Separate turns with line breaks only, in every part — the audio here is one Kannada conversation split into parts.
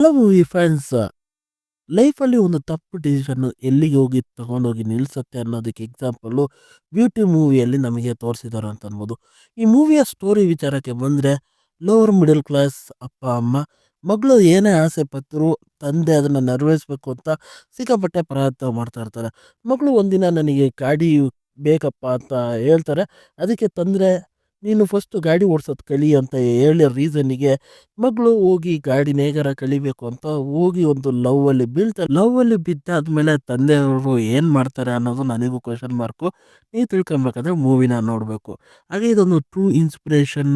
Hello movie friends. ಲೈಫಲ್ಲಿ ಒಂದು ತಪ್ಪು ಡಿಸಿಷನ್ ಎಲ್ಲಿಗೆ ಹೋಗಿ ತಗೊಂಡೋಗಿ ನಿಲ್ಲಿಸುತ್ತೆ ಅನ್ನೋದಕ್ಕೆ ಎಕ್ಸಾಂಪಲ್ಲು ಬ್ಯೂಟಿ ಮೂವಿಯಲ್ಲಿ ನಮಗೆ ತೋರಿಸಿದ್ದಾರೆ ಅಂತ ಅನ್ಬೋದು. ಈ ಮೂವಿಯ ಸ್ಟೋರಿ ವಿಚಾರಕ್ಕೆ ಬಂದರೆ, ಲೋವರ್ ಮಿಡಲ್ ಕ್ಲಾಸ್ ಅಪ್ಪ ಅಮ್ಮ, ಮಗಳು ಏನೇ ಆಸೆ ಪಟ್ಟರು ತಂದೆ ಅದನ್ನು ನೆರವೇರಿಸ್ಬೇಕು ಅಂತ ಸಿಕ್ಕಾಪಟ್ಟೆ ಪ್ರಯತ್ನ ಮಾಡ್ತಾ ಇರ್ತಾರೆ. ಮಗಳು ಒಂದಿನ ನನಗೆ ಗಾಡಿ ಬೇಕಪ್ಪ ಅಂತ ಹೇಳ್ತಾರೆ. ಅದಕ್ಕೆ ತಂದರೆ ನೀನು ಫಸ್ಟು ಗಾಡಿ ಓಡಿಸೋದು ಕಲಿ ಅಂತ ಹೇಳೋ ರೀಸನ್ನಿಗೆ ಮಗಳು ಹೋಗಿ ಗಾಡಿನ ಹೇಗಾರ ಕಲಿಬೇಕು ಅಂತ ಹೋಗಿ ಒಂದು ಲವ್ವಲ್ಲಿ ಬೀಳ್ತಾರೆ. ಲವ್ವಲ್ಲಿ ಬಿದ್ದಾದ್ಮೇಲೆ ತಂದೆಯವರು ಏನು ಮಾಡ್ತಾರೆ ಅನ್ನೋದು ನನಗೂ ಕ್ವೆಶನ್ ಮಾರ್ಕು. ನೀವು ತಿಳ್ಕೊಬೇಕಾದ್ರೆ ಮೂವಿನ ನೋಡಬೇಕು. ಹಾಗೆ ಇದೊಂದು ಟ್ರೂ ಇನ್ಸ್ಪಿರೇಷನ್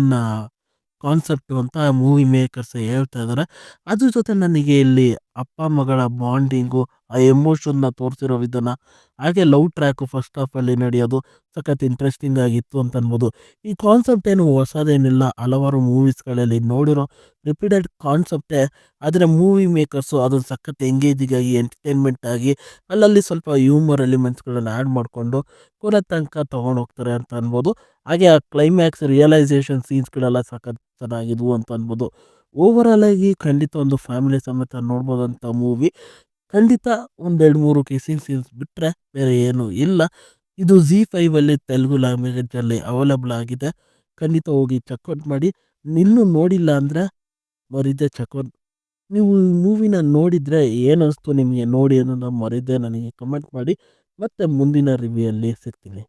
ಕಾನ್ಸೆಪ್ಟು ಅಂತ ಮೂವಿ ಮೇಕರ್ಸ್ ಹೇಳ್ತಾ ಇದ್ದಾರೆ. ಅದ್ರ ಜೊತೆ ನನಗೆ ಇಲ್ಲಿ ಅಪ್ಪ ಮಗಳ ಬಾಂಡಿಂಗು, ಆ ಎಮೋಷನ್ನ ತೋರಿಸಿರೋ ವಿಧಾನ, ಹಾಗೆ ಲವ್ ಟ್ರ್ಯಾಕು ಫಸ್ಟ್ ಹಾಫಲ್ಲಿ ನಡೆಯೋದು ಸಖತ್ ಇಂಟ್ರೆಸ್ಟಿಂಗ್ ಆಗಿತ್ತು ಅಂತ ಅನ್ಬೋದು. ಈ ಕಾನ್ಸೆಪ್ಟ್ ಏನು ಹೊಸದೇನಿಲ್ಲ, ಹಲವಾರು ಮೂವೀಸ್ಗಳಲ್ಲಿ ನೋಡಿರೋ ರಿಪೀಟೆಡ್ ಕಾನ್ಸೆಪ್ಟೇ. ಆದರೆ ಮೂವಿ ಮೇಕರ್ಸು ಅದನ್ನು ಸಖತ್ ಎಂಗೇಜಿಂಗ್ ಆಗಿ, ಎಂಟರ್ಟೈನ್ಮೆಂಟ್ ಆಗಿ, ಅಲ್ಲಲ್ಲಿ ಸ್ವಲ್ಪ ಹ್ಯೂಮರ್ ಎಲಿಮೆಂಟ್ಸ್ಗಳನ್ನು ಆ್ಯಡ್ ಮಾಡಿಕೊಂಡು ಕೊನೆ ತನಕ ತೊಗೊಂಡೋಗ್ತಾರೆ ಅಂತ ಅನ್ಬೋದು. ಹಾಗೆ ಆ ಕ್ಲೈಮ್ಯಾಕ್ಸ್ ರಿಯಲೈಸೇಷನ್ ಸೀನ್ಸ್ಗಳೆಲ್ಲ ಸಖತ್ ಚೆನ್ನಾಗಿದ್ವು ಅಂತ ಅನ್ಬೋದು. ಓವರಾಲ್ ಆಗಿ ಖಂಡಿತ ಒಂದು ಫ್ಯಾಮಿಲಿ ಸಮೇತ ನೋಡ್ಬೋದಂಥ ಮೂವಿ. ಖಂಡಿತ ಒಂದೆರಡು ಮೂರು ಕಿಸ್ಸಿಂಗ್ ಸೀನ್ಸ್ ಬಿಟ್ಟರೆ ಬೇರೆ ಏನೂ ಇಲ್ಲ. ಇದು ZEE5ಅಲ್ಲಿ ತೆಲುಗು ಲ್ಯಾಂಗ್ವೇಜಲ್ಲಿ ಅವೈಲಬಲ್ ಆಗಿದೆ. ಖಂಡಿತ ಹೋಗಿ ಚೆಕ್ಔಟ್ ಮಾಡಿ. ಇನ್ನೂ ನೋಡಿಲ್ಲ ಅಂದರೆ ಮರಿದೇ ಚೆಕ್ಔಟ್. ನೀವು ಮೂವಿನ ನೋಡಿದರೆ ಏನು ಅನಿಸ್ತು ನಿಮಗೆ ನೋಡಿ ಅನ್ನೋದನ್ನ ಮರಿದೇ ನನಗೆ ಕಮೆಂಟ್ ಮಾಡಿ. ಮತ್ತೆ ಮುಂದಿನ ರಿವ್ಯೂಯಲ್ಲಿ ಸಿಗ್ತೀನಿ.